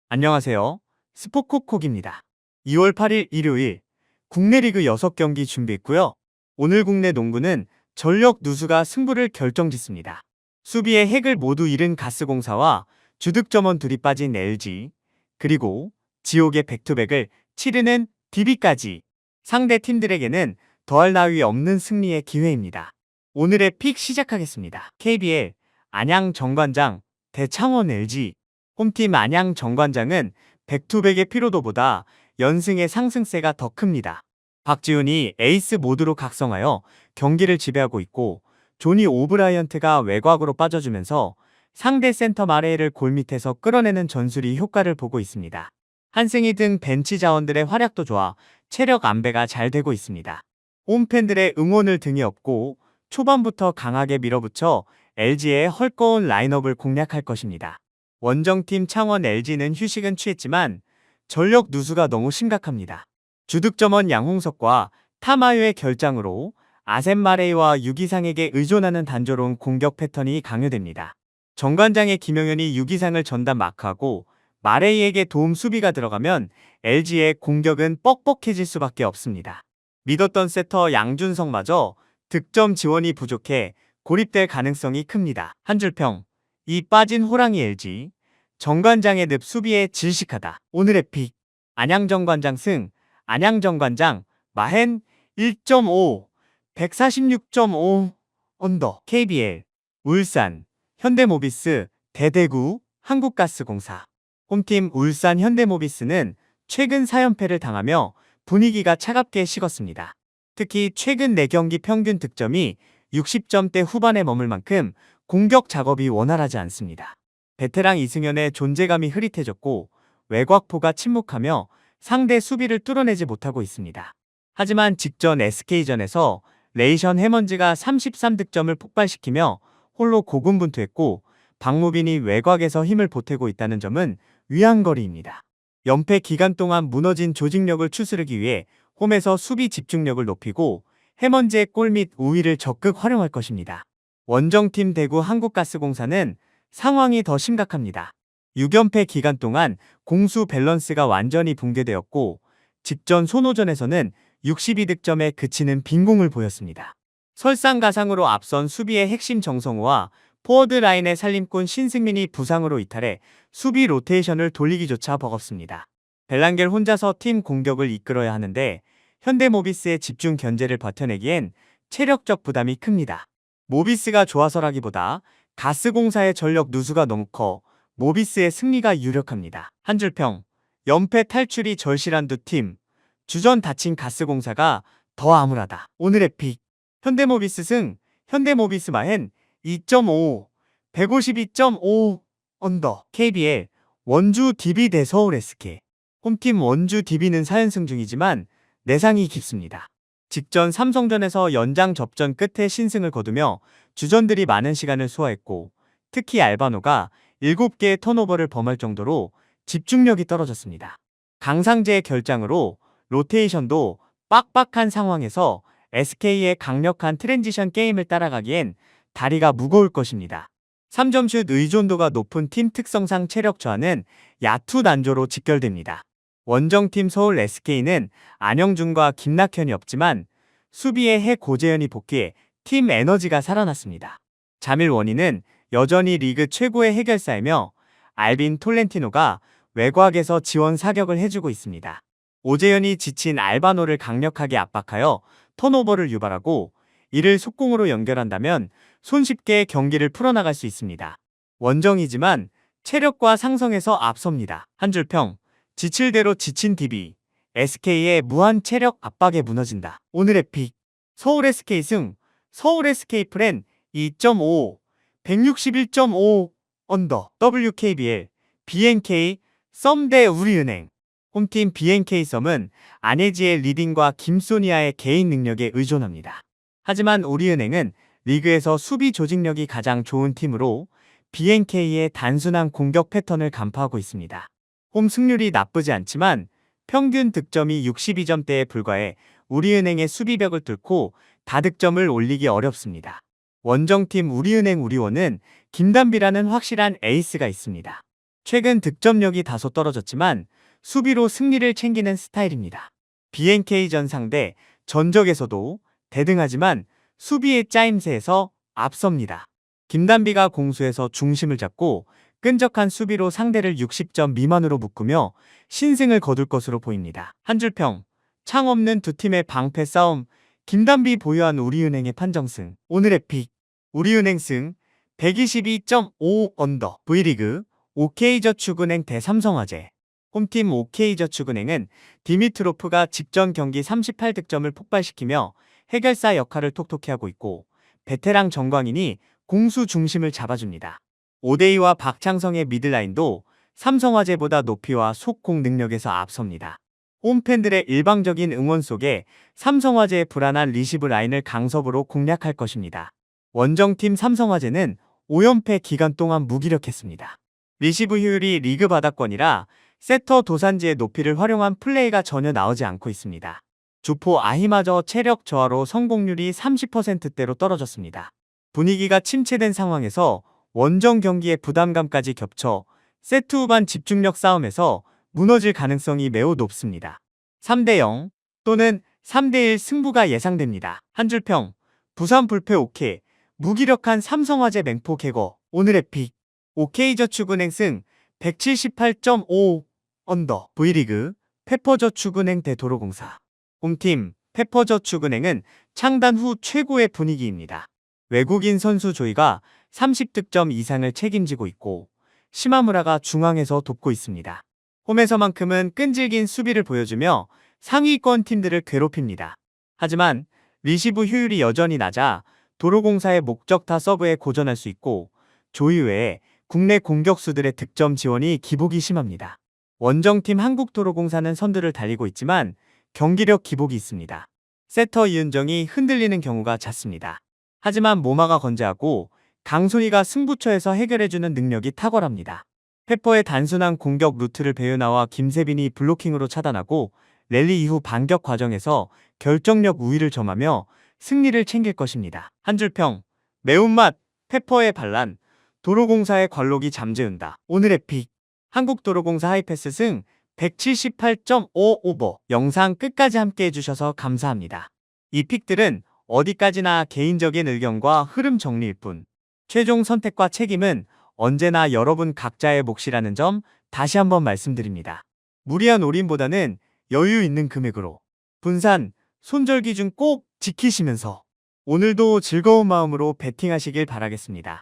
안녕하세요. 스포콕콕입니다. 2월 8일 일요일 국내 리그 6경기 준비했고요. 오늘 국내 농구는 전력 누수가 승부를 결정짓습니다. 수비의 핵을 모두 잃은 가스공사와 주득점원 둘이 빠진 LG, 그리고 지옥의 백투백을 치르는 DB까지 상대 팀들에게는 더할 나위 없는 승리의 기회입니다. 오늘의 픽 시작하겠습니다. KBL 안양 정관장 대 창원 LG. 홈팀 안양 정관장은 백투백의 피로도보다 연승의 상승세가 더 큽니다. 박지훈이 에이스 모드로 각성하여 경기를 지배하고 있고, 조니 오브라이언트가 외곽으로 빠져주면서 상대 센터 마레이를 골밑에서 끌어내는 전술이 효과를 보고 있습니다. 한승희 등 벤치 자원들의 활약도 좋아 체력 안배가 잘 되고 있습니다. 홈팬들의 응원을 등에 업고 초반부터 강하게 밀어붙여 LG의 헐거운 라인업을 공략할 것입니다. 원정팀 창원 LG는 휴식은 취했지만 전력 누수가 너무 심각합니다. 주득점원 양홍석과 타마유의 결장으로 아셈 마레이와 유기상에게 의존하는 단조로운 공격 패턴이 강요됩니다. 정관장의 김영현이 유기상을 전담 마크하고 마레이에게 도움 수비가 들어가면 LG의 공격은 뻑뻑해질 수밖에 없습니다. 믿었던 세터 양준성마저 득점 지원이 부족해 고립될 가능성이 큽니다. 한 줄평, 이 빠진 호랑이 LG, 정관장의 늪 수비에 질식하다. 오늘의 픽, 안양정관장 승, 안양정관장, 마헨 1.5, 146.5, 언더. KBL, 울산, 현대모비스, 대대구, 한국가스공사. 홈팀 울산 현대모비스는 최근 4연패를 당하며 분위기가 차갑게 식었습니다. 특히 최근 4경기 평균 득점이 60점대 후반에 머물 만큼 공격 작업이 원활하지 않습니다. 베테랑 이승현의 존재감이 흐릿해졌고 외곽포가 침묵하며 상대 수비를 뚫어내지 못하고 있습니다. 하지만 직전 SK전에서 레이션 해먼즈가 33득점을 폭발시키며 홀로 고군분투했고, 박무빈이 외곽에서 힘을 보태고 있다는 점은 위안거리입니다. 연패 기간 동안 무너진 조직력을 추스르기 위해 홈에서 수비 집중력을 높이고 해먼즈의 골 및 우위를 적극 활용할 것입니다. 원정팀 대구 한국가스공사는 상황이 더 심각합니다. 6연패 기간 동안 공수 밸런스가 완전히 붕괴되었고, 직전 손호전에서는 62득점에 그치는 빈공을 보였습니다. 설상가상으로 앞선 수비의 핵심 정성우와 포워드 라인의 살림꾼 신승민이 부상으로 이탈해 수비 로테이션을 돌리기조차 버겁습니다. 벨랑겔 혼자서 팀 공격을 이끌어야 하는데 현대모비스의 집중 견제를 버텨내기엔 체력적 부담이 큽니다. 모비스가 좋아서라기보다 가스공사의 전력 누수가 너무 커 모비스의 승리가 유력합니다. 한 줄평, 연패 탈출이 절실한 두 팀, 주전 다친 가스공사가 더 암울하다. 오늘의 픽, 현대모비스 승, 현대모비스 마헨 2.5, 152.5, 언더. KBL, 원주 DB 대 서울 SK. 홈팀 원주 DB는 4연승 중이지만 내상이 깊습니다. 직전 삼성전에서 연장 접전 끝에 신승을 거두며 주전들이 많은 시간을 소화했고, 특히 알바노가 7개의 턴오버를 범할 정도로 집중력이 떨어졌습니다. 강상재의 결장으로 로테이션도 빡빡한 상황에서 SK의 강력한 트랜지션 게임을 따라가기엔 다리가 무거울 것입니다. 3점슛 의존도가 높은 팀 특성상 체력 저하는 야투 난조로 직결됩니다. 원정팀 서울 SK는 안영준과 김낙현이 없지만 수비의 해 고재현이 복귀해 팀 에너지가 살아났습니다. 자밀 원희는 여전히 리그 최고의 해결사이며 알빈 톨렌티노가 외곽에서 지원 사격을 해주고 있습니다. 오재현이 지친 알바노를 강력하게 압박하여 턴오버를 유발하고 이를 속공으로 연결한다면 손쉽게 경기를 풀어나갈 수 있습니다. 원정이지만 체력과 상성에서 앞섭니다. 한 줄평, 지칠 대로 지친 DB, SK의 무한 체력 압박에 무너진다. 오늘의 픽, 서울 SK 승, 서울 SK 프렌 2.5, 161.5, 언더. WKBL, BNK, 썸 대 우리은행. 홈팀 BNK 썸은 안혜지의 리딩과 김소니아의 개인 능력에 의존합니다. 하지만 우리은행은 리그에서 수비 조직력이 가장 좋은 팀으로 BNK의 단순한 공격 패턴을 간파하고 있습니다. 홈 승률이 나쁘지 않지만 평균 득점이 62점대에 불과해 우리은행의 수비벽을 뚫고 다득점을 올리기 어렵습니다. 원정팀 우리은행 우리원은 김단비라는 확실한 에이스가 있습니다. 최근 득점력이 다소 떨어졌지만 수비로 승리를 챙기는 스타일입니다. BNK전 상대 전적에서도 대등하지만 수비의 짜임새에서 앞섭니다. 김단비가 공수에서 중심을 잡고 끈적한 수비로 상대를 60점 미만으로 묶으며 신승을 거둘 것으로 보입니다. 한 줄평, 창 없는 두 팀의 방패 싸움, 김단비 보유한 우리은행의 판정승, 오늘의 픽, 우리은행 승 122.5 언더, V리그 OK저축은행 대 삼성화재. 홈팀 OK저축은행은 디미트로프가 직전 경기 38득점을 폭발시키며 해결사 역할을 톡톡히 하고 있고 베테랑 정광인이 공수 중심을 잡아줍니다. 오데이와 박창성의 미들라인도 삼성화재보다 높이와 속공 능력에서 앞섭니다. 홈팬들의 일방적인 응원 속에 삼성화재의 불안한 리시브 라인을 강섭으로 공략할 것입니다. 원정팀 삼성화재는 5연패 기간 동안 무기력했습니다. 리시브 효율이 리그 바닥권이라 세터 도산지의 높이를 활용한 플레이가 전혀 나오지 않고 있습니다. 주포 아히마저 체력 저하로 성공률이 30%대로 떨어졌습니다. 분위기가 침체된 상황에서 원정 경기의 부담감까지 겹쳐 세트 후반 집중력 싸움에서 무너질 가능성이 매우 높습니다. 3대0 또는 3대1 승부가 예상됩니다. 한 줄평, 부산 불패 OK, 무기력한 삼성화재 맹포 개거, 오늘의 픽, OK저축은행 승 178.5 언더, V리그 페퍼저축은행 대 도로공사. 홈팀 페퍼저축은행은 창단 후 최고의 분위기입니다. 외국인 선수 조이가 30득점 이상을 책임지고 있고 시마무라가 중앙에서 돕고 있습니다. 홈에서만큼은 끈질긴 수비를 보여주며 상위권 팀들을 괴롭힙니다. 하지만 리시브 효율이 여전히 낮아 도로공사의 목적타 서브에 고전할 수 있고 조이 외에 국내 공격수들의 득점 지원이 기복이 심합니다. 원정팀 한국도로공사는 선두를 달리고 있지만 경기력 기복이 있습니다. 세터 이은정이 흔들리는 경우가 잦습니다. 하지만 모마가 건재하고 강소희가 승부처에서 해결해주는 능력이 탁월합니다. 페퍼의 단순한 공격 루트를 배우나와 김세빈이 블로킹으로 차단하고 랠리 이후 반격 과정에서 결정력 우위를 점하며 승리를 챙길 것입니다. 한 줄평, 매운맛, 페퍼의 반란, 도로공사의 관록이 잠재운다. 오늘의 픽, 한국도로공사 하이패스 승 178.5 오버. 영상 끝까지 함께 해주셔서 감사합니다. 이 픽들은 어디까지나 개인적인 의견과 흐름 정리일 뿐 최종 선택과 책임은 언제나 여러분 각자의 몫이라는 점 다시 한번 말씀드립니다. 무리한 올인보다는 여유 있는 금액으로 분산, 손절 기준 꼭 지키시면서 오늘도 즐거운 마음으로 베팅하시길 바라겠습니다.